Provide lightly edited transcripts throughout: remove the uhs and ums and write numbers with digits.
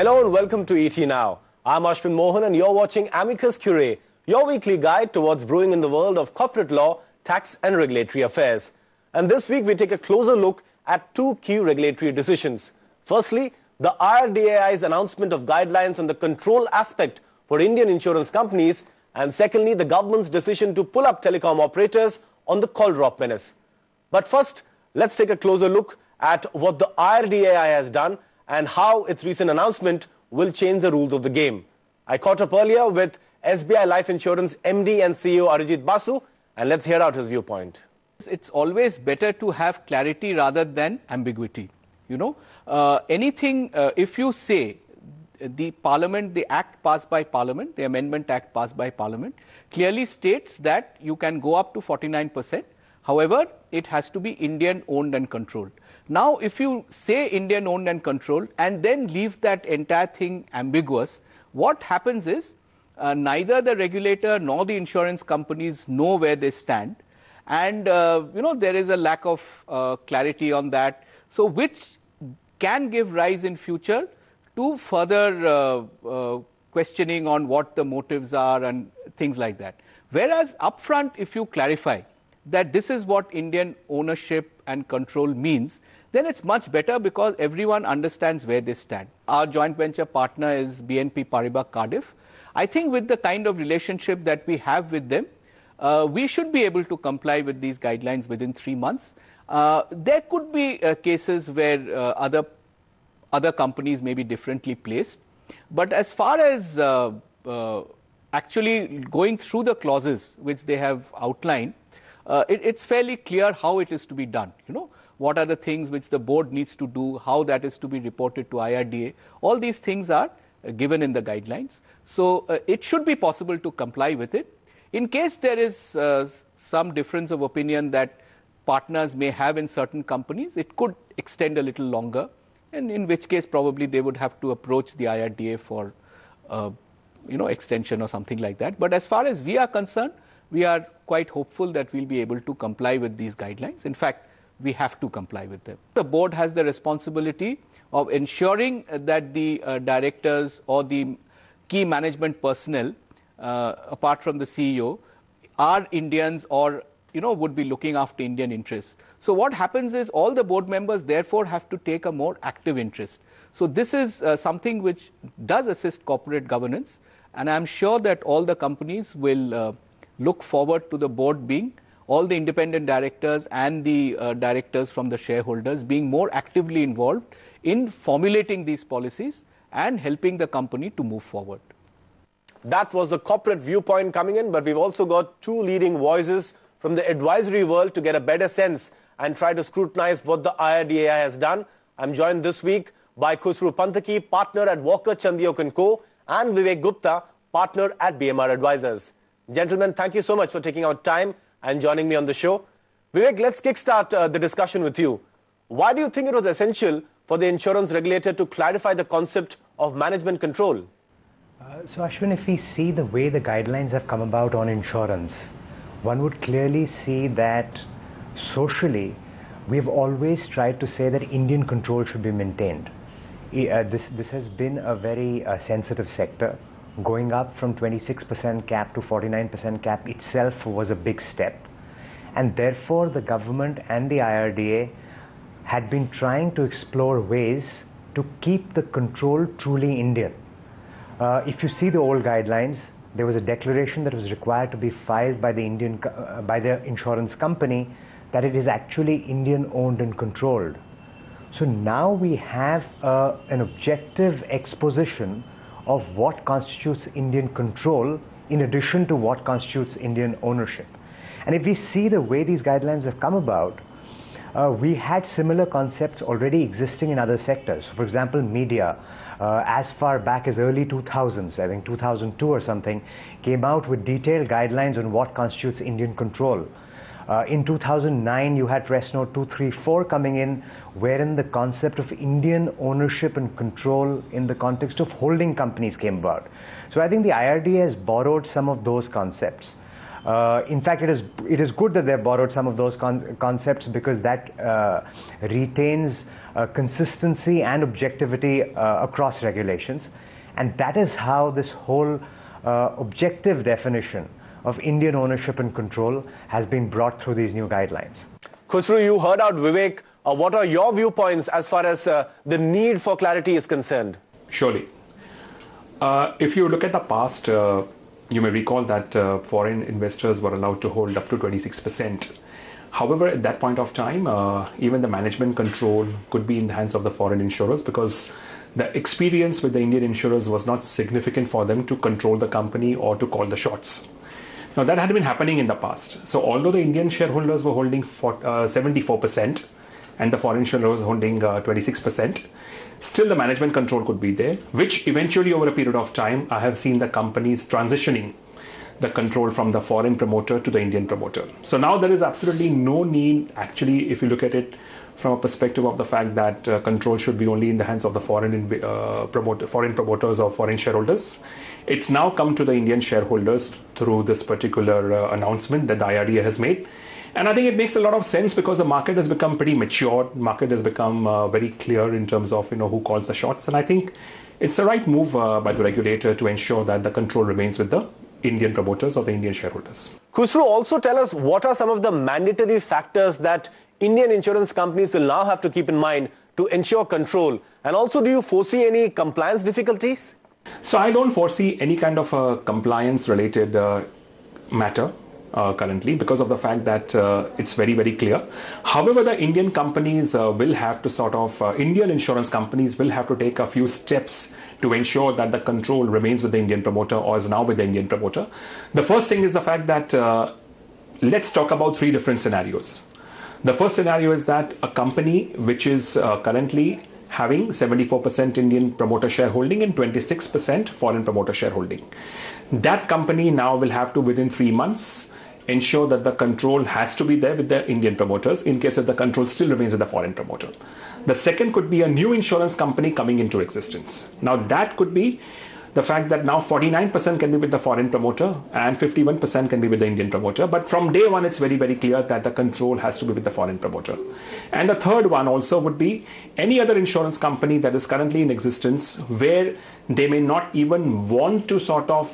Hello and welcome to ET Now. I'm Ashwin Mohan and you're watching Amicus Curiae, your weekly guide towards brewing in the world of corporate law, tax and regulatory affairs. And this week we take a closer look at two key regulatory decisions. Firstly, the IRDAI's announcement of guidelines on the control aspect for Indian insurance companies, and secondly, the government's decision to pull up telecom operators on the call drop menace. But first, let's take a closer look at what the IRDAI has done and how its recent announcement will change the rules of the game. I caught up earlier with SBI Life Insurance MD and CEO Arijit Basu, and let's hear out his viewpoint. It's always better to have clarity rather than ambiguity. If you say the Parliament, the Act passed by Parliament, the Amendment Act passed by Parliament, clearly states that you can go up to 49%. However, it has to be Indian owned and controlled. Now, if you say Indian owned and controlled and then leave that entire thing ambiguous, what happens is neither the regulator nor the insurance companies know where they stand. And, there is a lack of clarity on that. So, which can give rise in future to further questioning on what the motives are and things like that. Whereas upfront, if you clarify that this is what Indian ownership and control means, then it's much better because everyone understands where they stand. Our joint venture partner is BNP Paribas Cardiff. I think with the kind of relationship that we have with them, we should be able to comply with these guidelines within 3 months. There could be cases where other companies may be differently placed. But as far as actually going through the clauses which they have outlined, it's fairly clear how it is to be done. What are the things which the board needs to do, how that is to be reported to IRDA. All these things are given in the guidelines. So it should be possible to comply with it. In case there is some difference of opinion that partners may have in certain companies, it could extend a little longer, and in which case probably they would have to approach the IRDA for extension or something like that. But as far as we are concerned, we are quite hopeful that we'll be able to comply with these guidelines. In fact, we have to comply with them. The board has the responsibility of ensuring that the directors or the key management personnel, apart from the CEO, are Indians or would be looking after Indian interests. So what happens is all the board members therefore have to take a more active interest. So this is something which does assist corporate governance, and I'm sure that all the companies will look forward to the board being, all the independent directors and the directors from the shareholders being more actively involved in formulating these policies and helping the company to move forward. That was the corporate viewpoint coming in, but we've also got two leading voices from the advisory world to get a better sense and try to scrutinize what the IRDAI has done. I'm joined this week by Khusru Pantaki, partner at Walker Chandiok & Co., and Vivek Gupta, partner at BMR Advisors. Gentlemen, thank you so much for taking out time and joining me on the show. Vivek, let's kickstart the discussion with you. Why do you think it was essential for the insurance regulator to clarify the concept of management control? So Ashwin, if we see the way the guidelines have come about on insurance, one would clearly see that socially we've always tried to say that Indian control should be maintained. This has been a very sensitive sector. Going up from 26% cap to 49% cap itself was a big step, and therefore the government and the IRDA had been trying to explore ways to keep the control truly Indian. If you see the old guidelines, there was a declaration that was required to be filed by the insurance company that it is actually Indian owned and controlled. So now we have an objective exposition of what constitutes Indian control in addition to what constitutes Indian ownership. And if we see the way these guidelines have come about, we had similar concepts already existing in other sectors. For example, media, as far back as early 2000s, I think 2002 or something, came out with detailed guidelines on what constitutes Indian control. In 2009, you had Press Note 234 coming in, wherein the concept of Indian ownership and control in the context of holding companies came about. So I think the IRDA has borrowed some of those concepts. In fact, it is good that they've borrowed some of those concepts, because that retains consistency and objectivity across regulations. And that is how this whole objective definition of Indian ownership and control has been brought through these new guidelines. Khusru, you heard out Vivek. What are your viewpoints as far as the need for clarity is concerned? Surely. If you look at the past, you may recall that foreign investors were allowed to hold up to 26%. However, at that point of time, even the management control could be in the hands of the foreign insurers, because the experience with the Indian insurers was not significant for them to control the company or to call the shots. Now, that had been happening in the past. So although the Indian shareholders were holding 74% and the foreign shareholders holding 26%, still the management control could be there, which eventually over a period of time, I have seen the companies transitioning the control from the foreign promoter to the Indian promoter. So now there is absolutely no need, actually, if you look at it from a perspective of the fact that control should be only in the hands of the foreign promoters or foreign shareholders. It's now come to the Indian shareholders through this particular announcement that the IRDAI has made. And I think it makes a lot of sense, because the market has become pretty mature. The market has become very clear in terms of who calls the shots. And I think it's the right move by the regulator to ensure that the control remains with the Indian promoters or the Indian shareholders. Khusru, also tell us what are some of the mandatory factors that Indian insurance companies will now have to keep in mind to ensure control? And also, do you foresee any compliance difficulties? So I don't foresee any kind of a compliance related matter currently, because of the fact that it's very, very clear. However, the Indian companies will have to Indian insurance companies will have to take a few steps to ensure that the control remains with the Indian promoter, or is now with the Indian promoter. The first thing is the fact that let's talk about three different scenarios. The first scenario is that a company which is currently having 74% Indian promoter shareholding and 26% foreign promoter shareholding. That company now will have to, within 3 months, ensure that the control has to be there with the Indian promoters, in case if the control still remains with the foreign promoter. The second could be a new insurance company coming into existence. Now that could be the fact that now 49% can be with the foreign promoter and 51% can be with the Indian promoter. But from day one, it's very, very clear that the control has to be with the foreign promoter. And the third one also would be any other insurance company that is currently in existence, where they may not even want to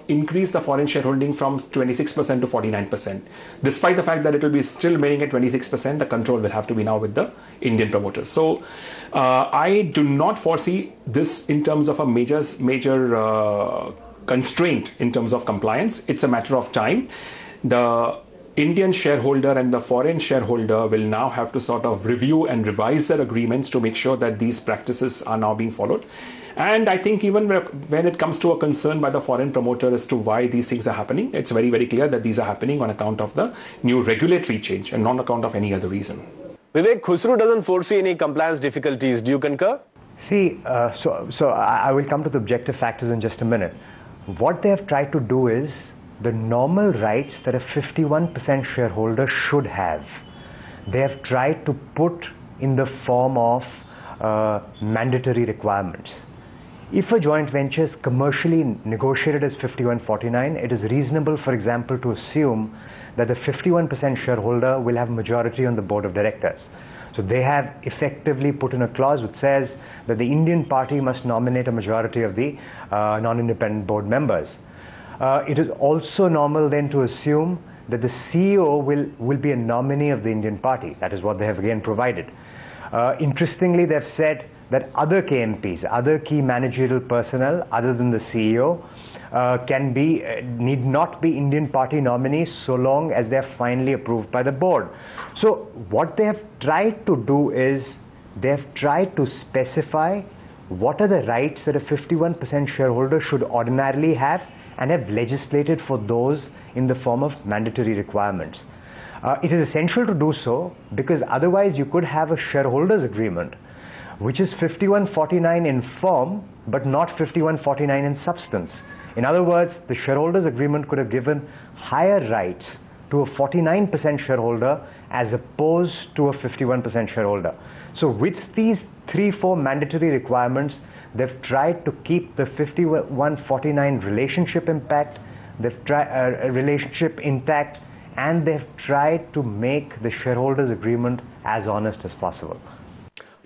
increase the foreign shareholding from 26% to 49%. Despite the fact that it will be still remaining at 26%, the control will have to be now with the Indian promoters. So I do not foresee this in terms of a major constraint in terms of compliance. It's a matter of time. The Indian shareholder and the foreign shareholder will now have to review and revise their agreements to make sure that these practices are now being followed. And I think even when it comes to a concern by the foreign promoter as to why these things are happening, it's very, very clear that these are happening on account of the new regulatory change and not on account of any other reason. Vivek, Khusru doesn't foresee any compliance difficulties. Do you concur? See, so I will come to the objective factors in just a minute. What they have tried to do is the normal rights that a 51% shareholder should have, they have tried to put in the form of mandatory requirements. If a joint venture is commercially negotiated as 51-49, it is reasonable, for example, to assume that the 51% shareholder will have majority on the board of directors. So they have effectively put in a clause which says that the Indian party must nominate a majority of the non-independent board members. It is also normal then to assume that the CEO will be a nominee of the Indian party. That is what they have again provided. Interestingly, they've said that other KMPs, other key managerial personnel other than the CEO need not be Indian party nominees so long as they're finally approved by the board. So what they have tried to do is they have tried to specify what are the rights that a 51% shareholder should ordinarily have, and have legislated for those in the form of mandatory requirements. It is essential to do so because otherwise you could have a shareholders agreement which is 51-49 in form but not 51-49 in substance. In other words, the shareholders agreement could have given higher rights to a 49% shareholder as opposed to a 51% shareholder. So with these 3-4 mandatory requirements, they've tried to keep the 51-49 relationship impact they've tried a relationship intact, and they've tried to make the shareholders' agreement as honest as possible.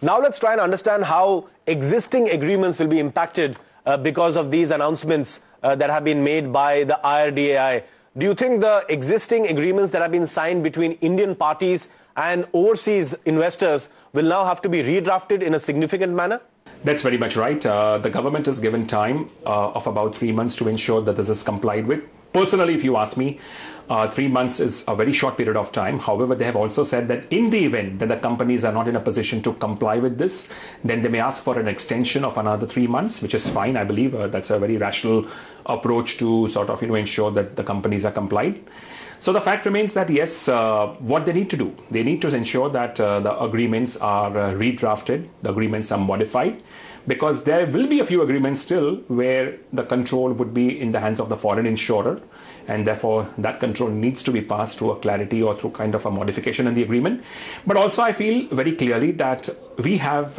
Now let's try and understand how existing agreements will be impacted because of these announcements that have been made by the IRDAI. Do you think the existing agreements that have been signed between Indian parties and overseas investors will now have to be redrafted in a significant manner? That's very much right. The government is given time of about 3 months to ensure that this is complied with. Personally, if you ask me, 3 months is a very short period of time. However, they have also said that in the event that the companies are not in a position to comply with this, then they may ask for an extension of another 3 months, which is fine. I believe that's a very rational approach to sort of ensure that the companies are complied. So the fact remains that yes, what they need to do, they need to ensure that the agreements are redrafted, the agreements are modified, because there will be a few agreements still where the control would be in the hands of the foreign insurer, and therefore that control needs to be passed through a clarity or through kind of a modification in the agreement. But also I feel very clearly that we have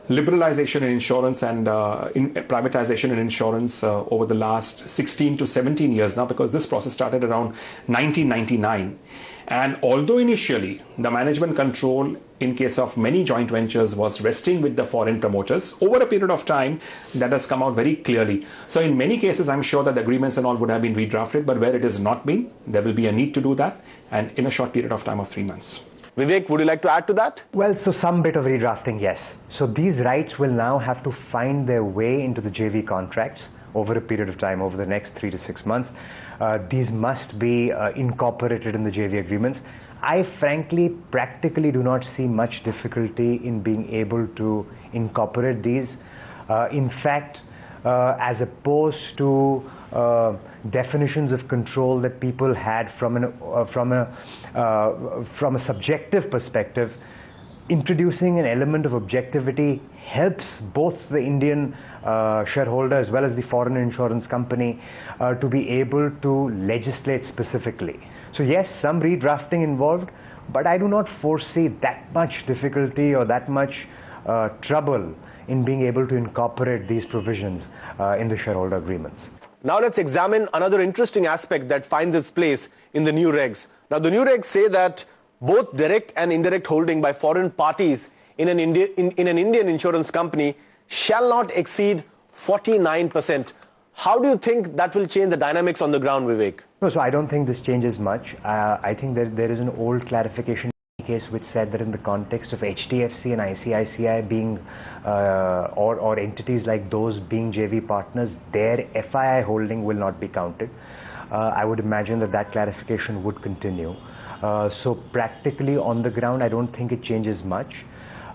liberalization in insurance and privatization in insurance over the last 16 to 17 years now, because this process started around 1999. And although initially the management control in case of many joint ventures was resting with the foreign promoters, over a period of time that has come out very clearly. So in many cases, I'm sure that the agreements and all would have been redrafted, but where it has not been, there will be a need to do that, and in a short period of time of 3 months. Vivek, would you like to add to that? Well, so some bit of redrafting, yes. So these rights will now have to find their way into the JV contracts over a period of time, over the next 3 to 6 months. These must be incorporated in the JV agreements. I frankly, practically do not see much difficulty in being able to incorporate these. In fact, as opposed to definitions of control that people had from a subjective perspective, introducing an element of objectivity helps both the Indian shareholder as well as the foreign insurance company to be able to legislate specifically. So yes, some redrafting involved, but I do not foresee that much difficulty or that much trouble in being able to incorporate these provisions in the shareholder agreements. Now let's examine another interesting aspect that finds its place in the new regs. Now the new regs say that both direct and indirect holding by foreign parties in an Indian insurance company shall not exceed 49%. How do you think that will change the dynamics on the ground, Vivek? No, so I don't think this changes much. I think that there is an old clarification case which said that in the context of HDFC and ICICI being or entities like those being JV partners, their FII holding will not be counted. I would imagine that that clarification would continue. So practically on the ground, I don't think it changes much.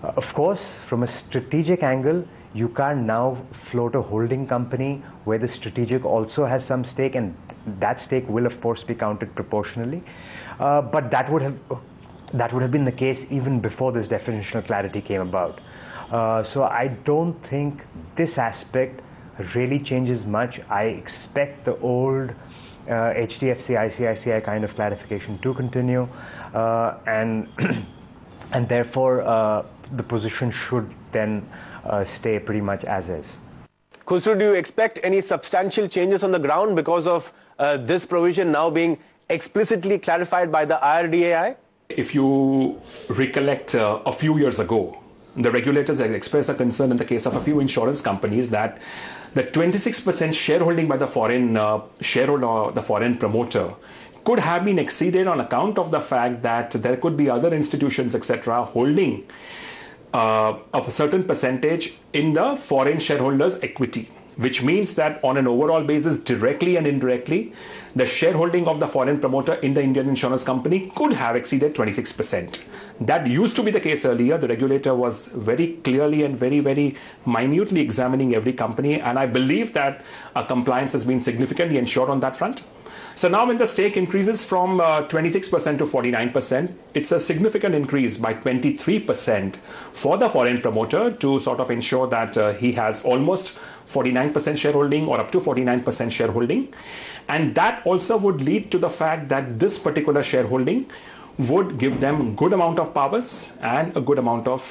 Of course, from a strategic angle, you can't now float a holding company where the strategic also has some stake, and that stake will of course be counted proportionally. But that would have been the case even before this definitional clarity came about. So I don't think this aspect really changes much. I expect the old HDFC, ICICI kind of clarification to continue, and therefore the position should then stay pretty much as is. Khusru, do you expect any substantial changes on the ground because of this provision now being explicitly clarified by the IRDAI? If you recollect a few years ago, the regulators had expressed a concern in the case of a few insurance companies that the 26% shareholding by the foreign shareholder, the foreign promoter, could have been exceeded on account of the fact that there could be other institutions, etc., holding a certain percentage in the foreign shareholders' equity, which means that on an overall basis, directly and indirectly, the shareholding of the foreign promoter in the Indian insurance company could have exceeded 26%. That used to be the case earlier. The regulator was very clearly and very, very minutely examining every company, and I believe that compliance has been significantly ensured on that front. So now when the stake increases from 26% to 49%, it's a significant increase by 23% for the foreign promoter to sort of ensure that he has almost 49% shareholding or up to 49% shareholding. And that also would lead to the fact that this particular shareholding would give them good amount of powers and a good amount of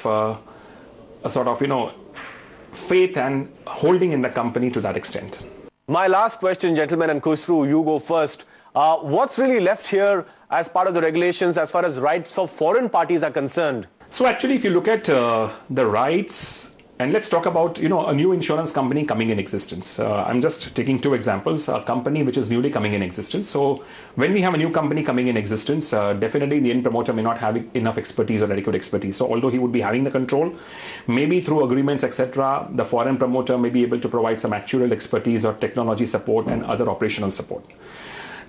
faith and holding in the company to that extent. My last question, gentlemen, and Khusru, you go first. What's really left here as part of the regulations as far as rights for foreign parties are concerned? So actually, if you look at the rights, and let's talk about, a new insurance company coming in existence. I'm just taking two examples. A company which is newly coming in existence. So when we have a new company coming in existence, definitely the end promoter may not have enough expertise or adequate expertise. So although he would be having the control, maybe through agreements, etc., the foreign promoter may be able to provide some actuarial expertise or technology support and other operational support.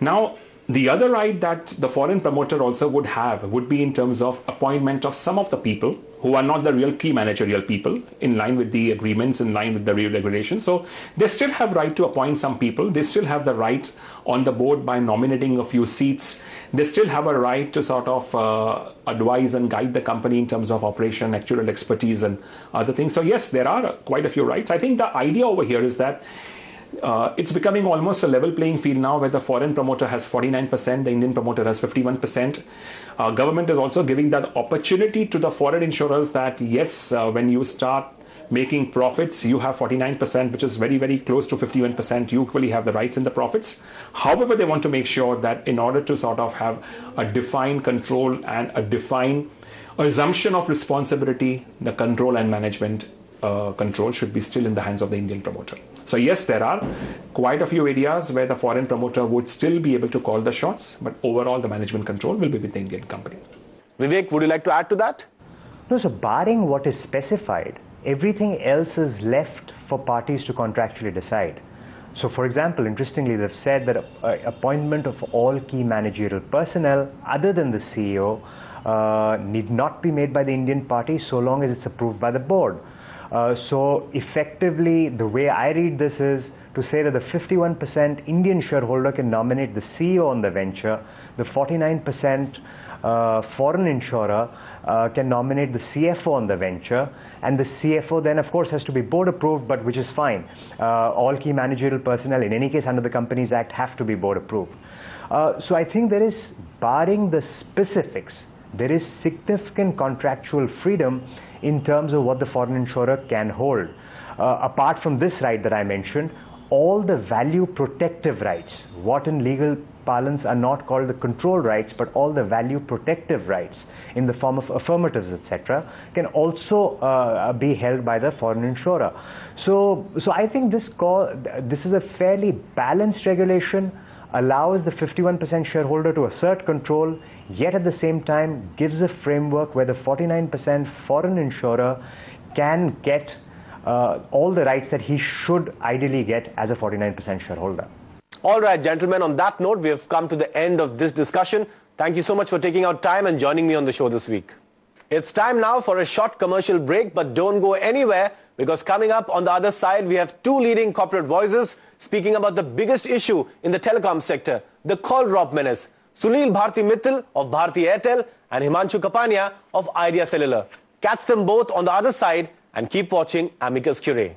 Now, the other right that the foreign promoter also would have would be in terms of appointment of some of the people who are not the real key managerial people in line with the agreements, in line with the real regulations. So they still have right to appoint some people. They still have the right on the board by nominating a few seats. They still have a right to sort of advise and guide the company in terms of operation, actuarial expertise and other things. So yes, there are quite a few rights. I think the idea over here is that it's becoming almost a level playing field now where the foreign promoter has 49%, the Indian promoter has 51%. Government is also giving that opportunity to the foreign insurers that yes, when you start making profits, you have 49%, which is very, very close to 51%. You equally have the rights in the profits. However, they want to make sure that in order to sort of have a defined control and a defined assumption of responsibility, the control and management control should be still in the hands of the Indian promoter. So yes, there are quite a few areas where the foreign promoter would still be able to call the shots, but overall the management control will be with the Indian company. Vivek, would you like to add to that? No, so barring what is specified, everything else is left for parties to contractually decide. So for example, interestingly, they've said that appointment of all key managerial personnel other than the CEO need not be made by the Indian party so long as it's approved by the board. So effectively, the way I read this is to say that the 51% Indian shareholder can nominate the CEO on the venture, the 49% foreign insurer can nominate the CFO on the venture, and the CFO then of course has to be board approved, but which is fine. All key managerial personnel in any case under the Companies Act have to be board approved. So I think there is, barring the specifics, there is significant contractual freedom in terms of what the foreign insurer can hold. Apart from this right that I mentioned, all the value protective rights, what in legal parlance are not called the control rights, but all the value protective rights in the form of affirmatives, etc., can also be held by the foreign insurer. So I think this is a fairly balanced regulation, allows the 51% shareholder to assert control, yet at the same time gives a framework where the 49% foreign insurer can get all the rights that he should ideally get as a 49% shareholder. All right, gentlemen, on that note, we have come to the end of this discussion. Thank you so much for taking out time and joining me on the show this week. It's time now for a short commercial break, but don't go anywhere, because coming up on the other side, we have two leading corporate voices speaking about the biggest issue in the telecom sector, the call drop menace. Sunil Bharti Mittal of Bharti Airtel and Himanshu Kapania of Idea Cellular. Catch them both on the other side and keep watching Amicus Curiae.